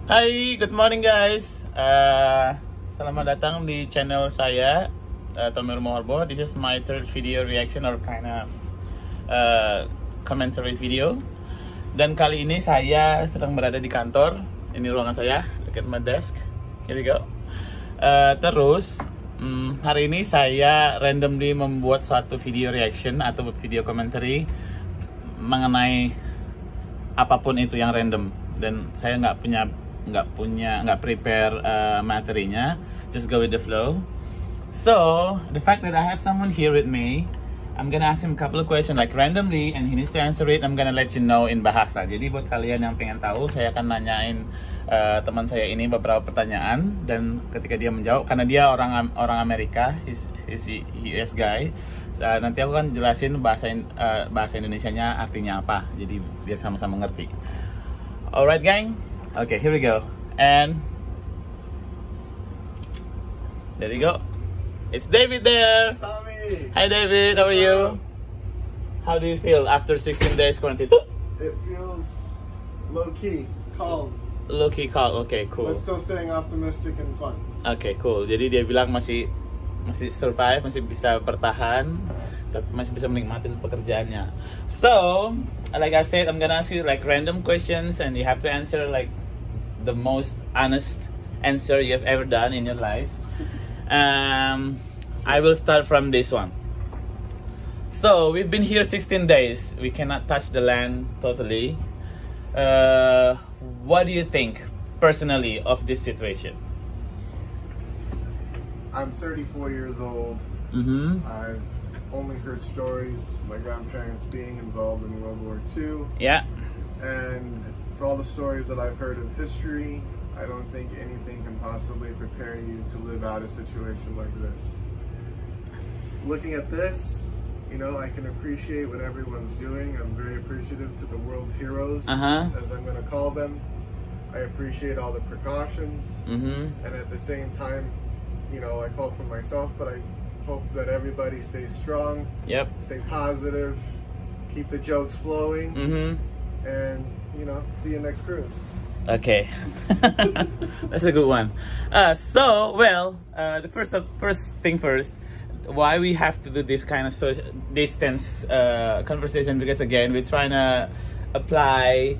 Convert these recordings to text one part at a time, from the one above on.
Hai, good morning guys. Selamat datang di channel saya, Tommy Rumorbo. This is my third video reaction or kind of commentary video. Dan kali ini saya sedang berada di kantor. Ini ruangan saya, dekat my desk. Here we go. Terus hari ini saya randomly membuat suatu video reaction atau video commentary mengenai apapun itu yang random. Dan saya nggak prepare materinya, just go with the flow. So the fact that I have someone here with me, I'm gonna ask him a couple of questions like randomly and he needs to answer it. I'm gonna let you know in bahasa. Jadi buat kalian yang pengen tahu, saya akan nanyain teman saya ini beberapa pertanyaan, dan ketika dia menjawab, karena dia orang Amerika, he's US guy, nanti aku kan jelasin bahasa Indonesianya artinya apa, jadi biar sama-sama ngerti. Alright gang, okay, here we go. And there you go. It's David there. Tommy. Hi David, how are you? How do you feel after 16 days quarantine? It feels low-key, calm. Low-key calm, okay, cool. But still staying optimistic and fun. Okay, cool. Jadi dia bilang masih survive, masih bisa bertahan, tapi masih bisa menikmati pekerjaannya. So, like I said, I'm gonna ask you like random questions and you have to answer like the most honest answer you've ever done in your life. I will start from this one. So, we've been here 16 days. We cannot touch the land totally. What do you think personally of this situation? I'm 34 years old. I've only heard stories, my grandparents being involved in World War II. Yeah. And for all the stories that I've heard of history, I don't think anything can possibly prepare you to live out a situation like this. Looking at this, you know, I can appreciate what everyone's doing. I'm very appreciative to the world's heroes, as I'm going to call them. I appreciate all the precautions. And at the same time, you know, I call for myself, but I hope that everybody stays strong. Yep. Stay positive. Keep the jokes flowing. And, you know, see you next cruise. Okay. That's a good one. The first thing first, why we have to do this kind of social distance conversation, because again, we're trying to apply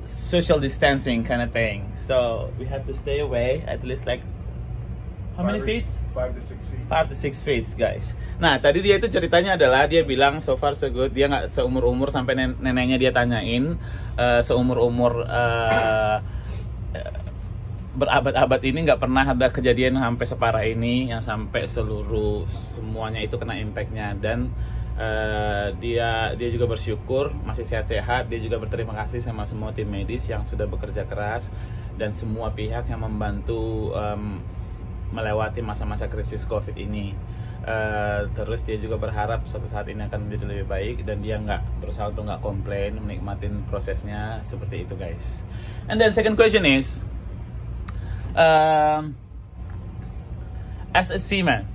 social distancing kind of thing. So we have to stay away at least like how many feet? 5 to 6 feet. 5 to 6 feet, guys. Nah, tadi dia itu ceritanya adalah dia bilang so far so good. Dia nggak seumur-umur sampai neneknya dia tanyain seumur-umur berabad-abad ini nggak pernah ada kejadian sampai separah ini, yang sampai semuanya itu kena impactnya. Dan dia juga bersyukur masih sehat-sehat. Dia juga berterima kasih sama semua tim medis yang sudah bekerja keras dan semua pihak yang membantu melewati masa-masa krisis COVID ini. Terus dia juga berharap suatu saat ini akan menjadi lebih baik, dan dia nggak berusaha untuk nggak komplain, menikmatin prosesnya seperti itu, guys. And then second question is, as a seaman,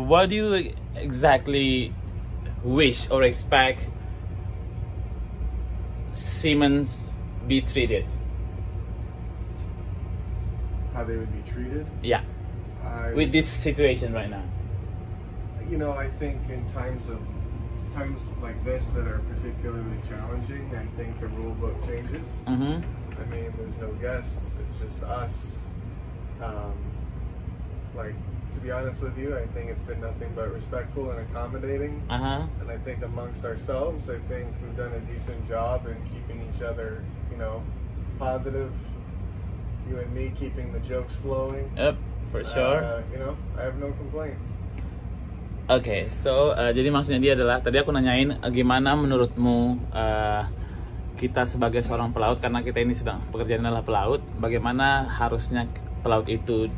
what do you exactly wish or expect seamen be treated? How they would be treated? Yeah. With this situation right now. You know, I think in times like this that are particularly challenging, I think the rule book changes. I mean, there's no guests, it's just us. Like, to be honest with you, I think it's been nothing but respectful and accommodating. And I think amongst ourselves, I think we've done a decent job in keeping each other, you know, positive. You and me keeping the jokes flowing. Yep, for sure. You know, I have no complaints. Okay, so jadi maksudnya dia adalah, tadi aku nanyain gimana menurutmu kita sebagai seorang pelaut, karena kita ini sedang pekerjaan adalah pelaut, bagaimana harusnya pelaut itu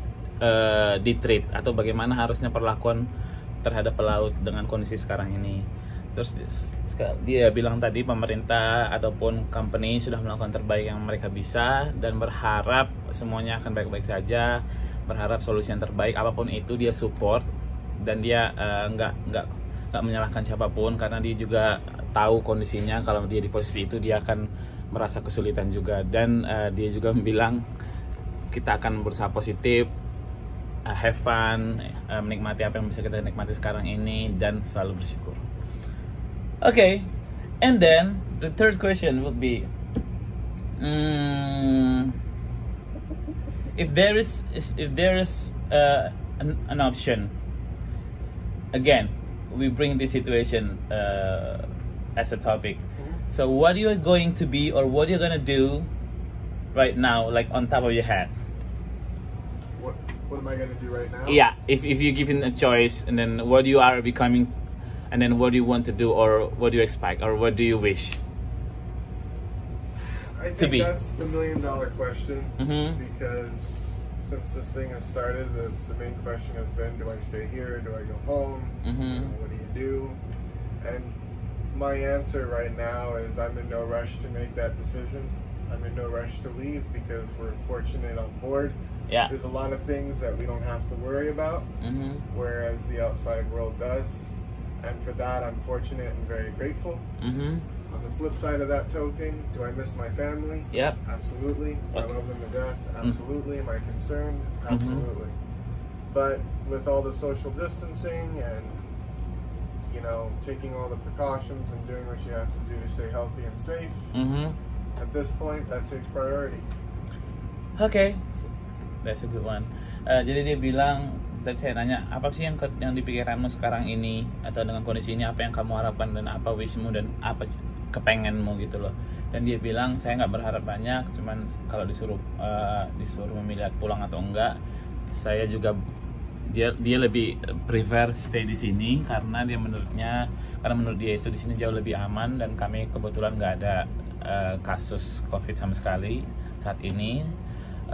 di-treat, atau bagaimana harusnya perlakuan terhadap pelaut dengan kondisi sekarang ini. Terus dia bilang tadi pemerintah ataupun company sudah melakukan terbaik yang mereka bisa, dan berharap semuanya akan baik-baik saja, berharap solusi yang terbaik apapun itu dia support, dan dia nggak menyalahkan siapapun, karena dia juga tahu kondisinya kalau dia di posisi itu dia akan merasa kesulitan juga. Dan dia juga bilang kita akan berusaha positif, have fun, menikmati apa yang bisa kita nikmati sekarang ini, dan selalu bersyukur. Okay, and then the third question would be, if there is an option, again, we bring this situation as a topic. So what you are going to be, or what you're gonna do right now, like on top of your head? What am I gonna do right now? Yeah, if you're given a choice, and then what you are becoming, and then what do you want to do, or what do you expect, or what do you wish I to think be? that's the million-dollar question, Mhm. because since this thing has started, the main question has been, do I stay here? Do I go home? Mhm. What do you do? And my answer right now is I'm in no rush to make that decision. I'm in no rush to leave because we're fortunate on board. Yeah. There's a lot of things that we don't have to worry about, Mhm. whereas the outside world does. And for that, I'm fortunate and very grateful. Mhm. On the flip side of that token, do I miss my family? Yep. Absolutely. Do I Okay. love them to death? Absolutely. Am I concerned? Mhm. Absolutely. But with all the social distancing and, taking all the precautions and doing what you have to do to stay healthy and safe, Mhm. at this point, that takes priority. Okay, that's a good one. Jadi dia bilang, tadi saya nanya, apa sih yang di pikiranmu sekarang ini, atau dengan kondisi ini apa yang kamu harapkan, dan apa wishmu, dan apa kepengenmu gitu loh. Dan dia bilang, saya nggak berharap banyak, cuman kalau disuruh memilih pulang atau enggak, saya juga dia lebih prefer stay di sini karena menurut dia itu di sini jauh lebih aman, dan kami kebetulan nggak ada kasus COVID sama sekali saat ini,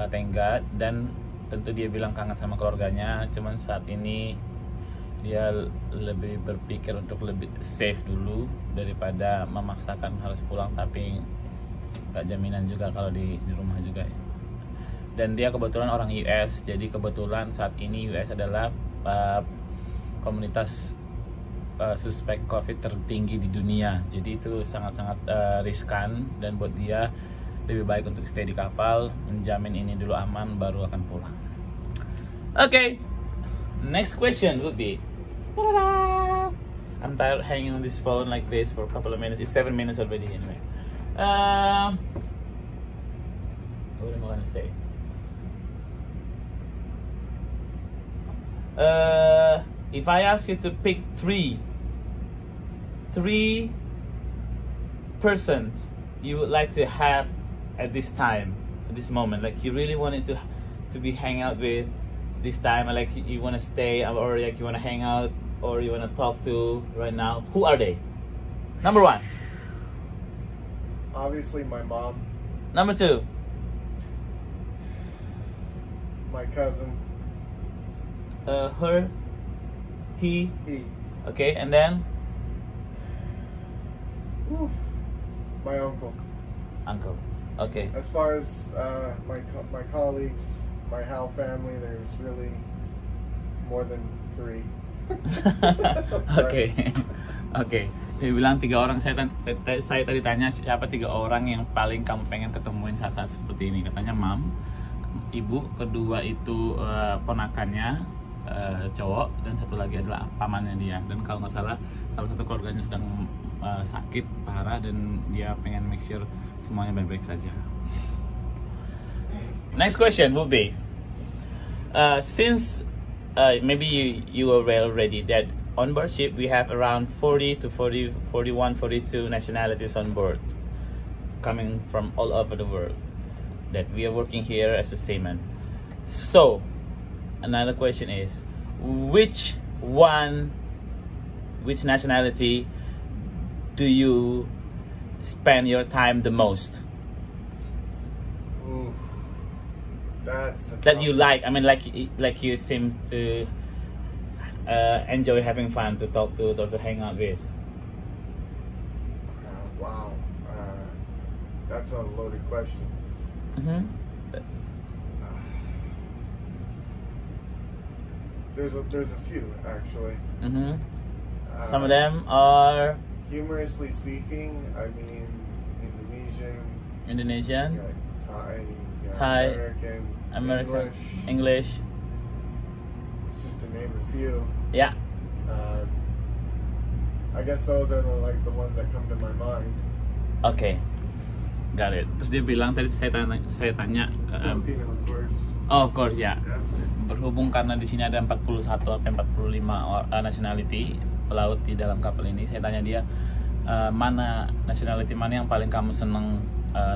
thank God. Dan tentu dia bilang kangen sama keluarganya, cuman saat ini dia lebih berpikir untuk lebih safe dulu daripada memaksakan harus pulang, tapi nggak jaminan juga kalau di rumah juga ya. Dan dia kebetulan orang US, jadi kebetulan saat ini US adalah komunitas suspek COVID tertinggi di dunia, jadi itu sangat-sangat riskan, dan buat dia lebih baik untuk stay di kapal, menjamin ini dulu aman, baru akan pulang. Okay, next question would be, I'm tired hanging on this phone like this for a couple of minutes. It's 7 minutes already anyway. What am I gonna say? If I ask you to pick three persons you would like to have at this time, at this moment, like you really wanted to be hang out with this time, or like you want to stay, or like you want to hang out, or you want to talk to right now, who are they? Number one. Obviously, my mom. Number two. My cousin. Her. He. Okay, and then Oof. My uncle. Uncle. Okay. As far as my colleagues, my Hal family, there's really more than 3. Oke. Oke. Dia bilang 3 orang. Saya tadi tanya siapa 3 orang yang paling kamu pengen ketemuin saat-saat seperti ini. Katanya mam, ibu, kedua itu ponakannya cowok, dan satu lagi adalah pamannya dia. Dan kalau nggak salah satu keluarganya sedang sakit parah, dan dia pengen make sure semuanya baik-baik saja. Next question will be, since maybe you are well already that on board ship we have around 41, 42 nationalities on board, coming from all over the world, that we are working here as a seaman. So another question is, which nationality do you spend your time the most? Oof. That's That you like? I mean, like you seem to enjoy having fun, to talk to, or to hang out with. Wow. That's a loaded question. Mm-hmm. There's a few actually. Mm-hmm. Some of them are Humorously speaking, I mean Indonesian, you got Thai, American, English. just to name a few. Yeah. I guess those are the ones that come to my mind. Oke. Got it. Terus dia bilang tadi saya tanya Filipino, of course. oh, of course ya. Yeah. Berhubung karena di sini ada 41 sampai 45 nationality pelaut di dalam kapal ini, saya tanya dia mana nationality mana yang paling kamu seneng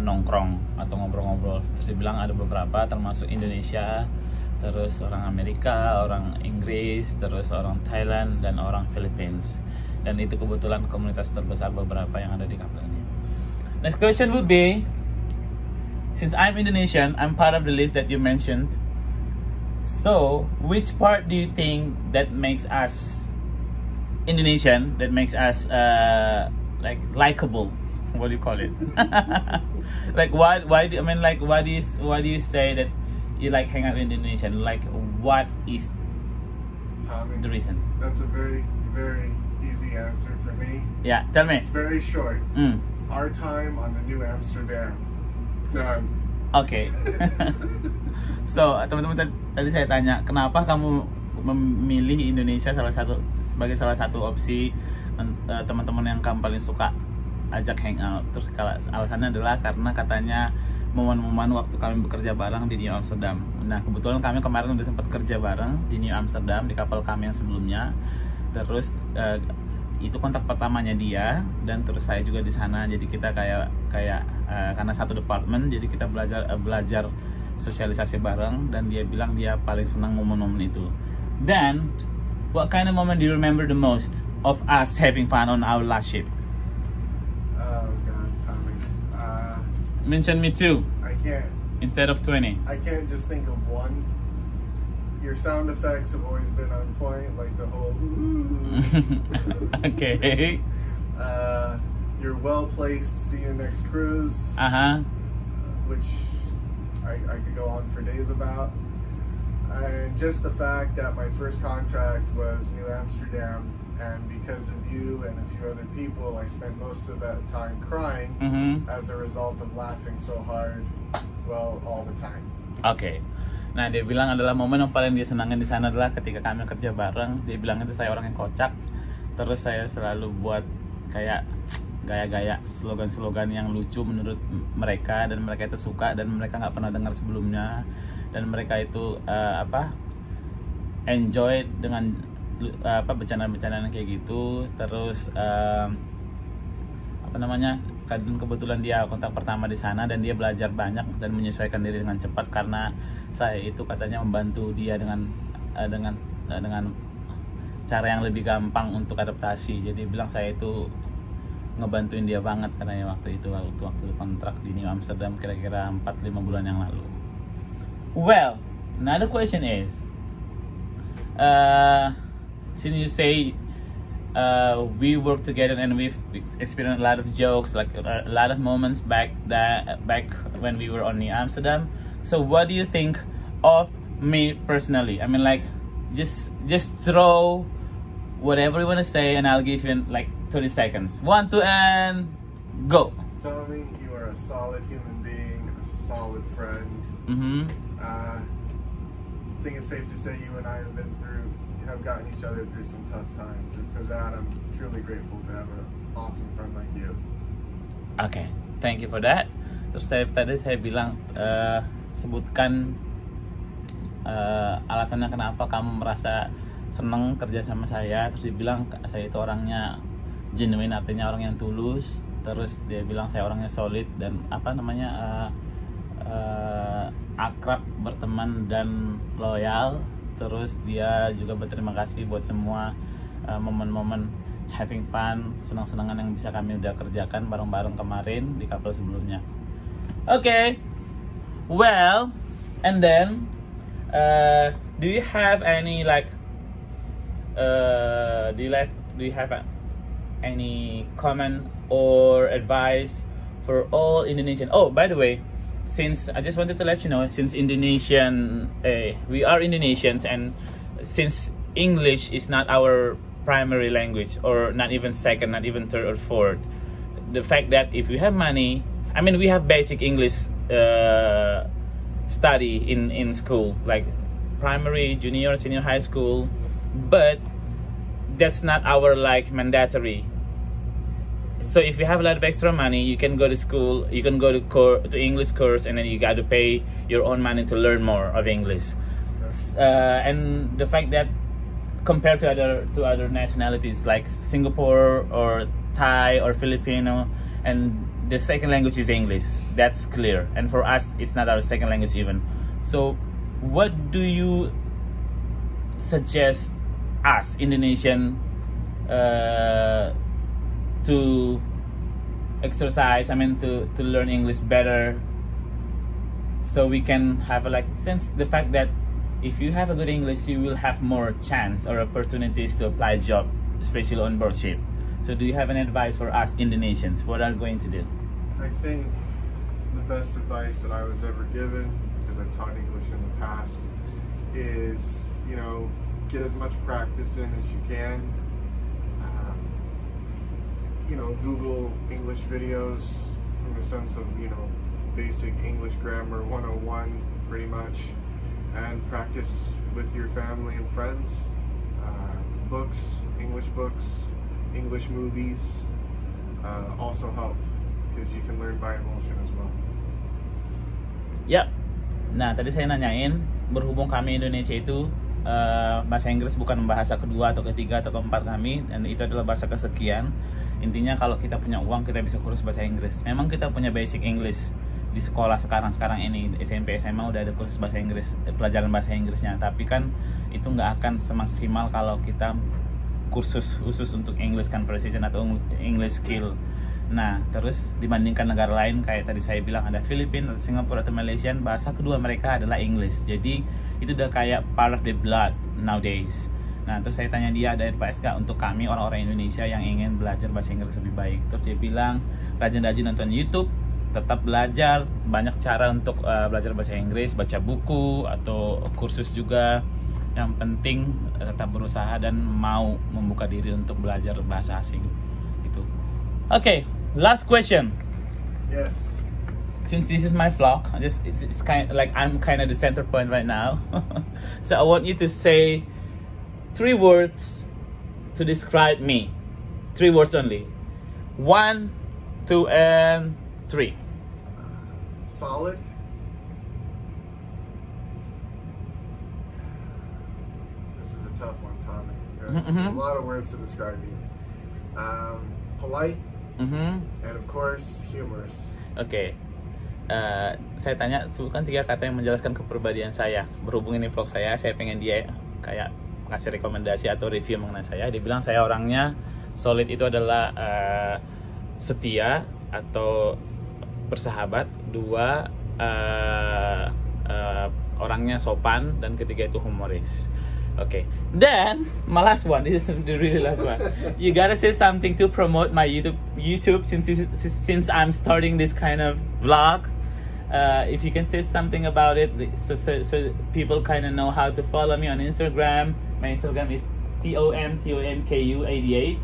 nongkrong atau ngobrol-ngobrol. Terus dia bilang ada beberapa, termasuk Indonesia, terus orang Amerika, orang Inggris, terus orang Thailand dan orang Philippines. Dan itu kebetulan komunitas terbesar beberapa yang ada di kapal ini. Next question would be, since I'm Indonesian, I'm part of the list that you mentioned. So, which part do you think that makes us Indonesian, that makes us like likable? What do you call it? Like why do you say that you like hang out in Indonesian? Like what is Tommy, the reason? that's a very, very easy answer for me. Yeah, tell me. It's very short. Our time on the New Amsterdam. Done. Oke. So, teman-teman, tadi saya tanya, kenapa kamu memilih Indonesia sebagai salah satu opsi teman-teman yang kamu paling suka ajak hangout? Terus alasannya adalah karena katanya momen-momen waktu kami bekerja bareng di New Amsterdam. Nah, kebetulan kami kemarin udah sempat kerja bareng di New Amsterdam di kapal kami yang sebelumnya. Terus itu kontak pertamanya dia, dan terus saya juga di sana. Jadi kita kayak karena satu departemen, jadi kita belajar sosialisasi bareng, dan dia bilang dia paling senang momen-momen itu. Then, what kind of moment do you remember the most of us having fun on our last ship? Oh God, Tommy. Mention me two I can't. instead of 20. I can't just think of one. Your sound effects have always been on point, like the whole. Okay. You're well placed. See you next cruise. Which I could go on for days about. And just the fact that my first contract was New Amsterdam, and because of you and a few other people, I spent most of that time crying as a result of laughing so hard, well, all the time. Oke. Nah, dia bilang adalah momen yang paling dia senangin di sana adalah ketika kami kerja bareng. Dia bilang itu saya orang yang kocak. Terus saya selalu buat kayak gaya-gaya slogan-slogan yang lucu menurut mereka, dan mereka itu suka, dan mereka nggak pernah dengar sebelumnya, dan mereka itu enjoy dengan bercandaan-bercandaan kayak gitu. Terus dan kebetulan dia kontak pertama di sana, dan dia belajar banyak dan menyesuaikan diri dengan cepat, karena saya itu katanya membantu dia dengan cara yang lebih gampang untuk adaptasi. Jadi bilang saya itu ngebantuin dia banget karena waktu kontrak di New Amsterdam kira-kira 4-5 bulan yang lalu. Well, another question is, since you say we work together and we've experienced a lot of jokes, like a lot of moments back when we were on New Amsterdam. So what do you think of me personally? I mean, like, just throw whatever you want to say, and I'll give you like 30 seconds. 1, 2, and go. Tommy, you are a solid human being, a solid friend. I think it's safe to say you and I have gotten each other through some tough times, and for that I'm truly grateful to have an awesome friend like you. Okay, thank you for that. Terus tadi saya bilang sebutkan alasannya kenapa kamu merasa senang kerja sama saya. Terus dia bilang saya itu orangnya genuine, artinya orang yang tulus. Terus dia bilang saya orangnya solid dan akrab, berteman, dan loyal. Terus dia juga berterima kasih buat semua momen-momen having fun, senang-senangan yang bisa kami udah kerjakan bareng-bareng kemarin di kapal sebelumnya. Okay, well, and then do you have any any comment or advice for all Indonesian? Oh, by the way, since I just wanted to let you know, since we are Indonesians, and since English is not our primary language, or not even second, not even third or fourth. The fact that if you have money, I mean, we have basic English study in school, like primary, junior, senior high school, but that's not our like mandatory. So if you have a lot of extra money, you can go to school, you can go to English course, and then you got to pay your own money to learn more of English. And the fact that compared to other nationalities like Singapore or Thai or Filipino, and the second language is English, that's clear. And for us, it's not our second language even. So what do you suggest us Indonesian to exercise, I mean to learn English better, so we can have like, since the fact that if you have a good English, you will have more chance or opportunities to apply job, especially on board ship. So do you have any advice for us Indonesians? What are we going to do? I think the best advice that I was ever given, because I've taught English in the past, is, you know, get as much practice in as you can. You know, Google English videos from the sense of, you know, basic English grammar 101 pretty much, and practice with your family and friends. Books, English movies also help, because you can learn by emotion as well. Ya, nah tadi saya nanyain, berhubung kami Indonesia itu bahasa Inggris bukan bahasa kedua atau ketiga atau keempat kami, dan itu adalah bahasa kesekian. Intinya kalau kita punya uang, kita bisa kursus bahasa Inggris. Memang kita punya basic English di sekolah sekarang ini, SMP, SMA udah ada kursus bahasa Inggris, pelajaran bahasa Inggrisnya. Tapi kan itu nggak akan semaksimal kalau kita kursus khusus untuk English conversation atau English skill. Nah, terus dibandingkan negara lain, kayak tadi saya bilang ada Filipina, atau Singapura, atau Malaysia, bahasa kedua mereka adalah English. Jadi itu udah kayak part of the blood nowadays. Nah, terus saya tanya dia, ada advice gak untuk kami orang-orang Indonesia yang ingin belajar bahasa Inggris lebih baik? Terus dia bilang, rajin-rajin nonton YouTube, tetap belajar, banyak cara untuk belajar bahasa Inggris, baca buku atau kursus juga. Yang penting tetap berusaha dan mau membuka diri untuk belajar bahasa asing gitu. Okay, last question. Yes. Since this is my vlog, it's kind of like I'm kind of the center point right now. So I want you to say 3 words to describe me. 3 words only. 1, 2, and 3. Solid. This is a tough one, Tommy. A lot of words to describe you. Polite. And of course, humorous. Oke. Saya tanya, sebutkan 3 kata yang menjelaskan kepribadian saya. Berhubung ini vlog saya pengen dia kayak ngasih rekomendasi atau review mengenai saya. Dia bilang saya orangnya solid, itu adalah setia atau bersahabat. 2, orangnya sopan, dan ketiga itu humoris. Okay, then my last one, this is the really last one. You gotta say something to promote my YouTube since I'm starting this kind of vlog. If you can say something about it, so people kind of know how to follow me on Instagram. My Instagram is TOMKU88,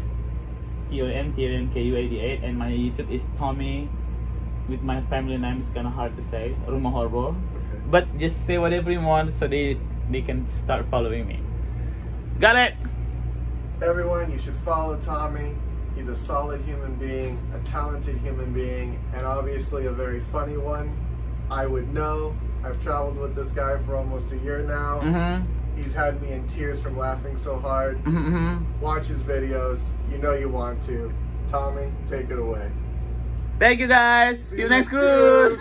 TOMKU88, and my YouTube is Tommy with my family name. It's kind of hard to say, Rumah Horbo. Okay. But just say whatever you want so they can start following me. Got it? Everyone, you should follow Tommy. He's a solid human being, a talented human being, and obviously a very funny one. I would know. I've traveled with this guy for almost a year now. He's had me in tears from laughing so hard. Watch his videos. You know you want to. Tommy, take it away. Thank you guys. See you next cruise.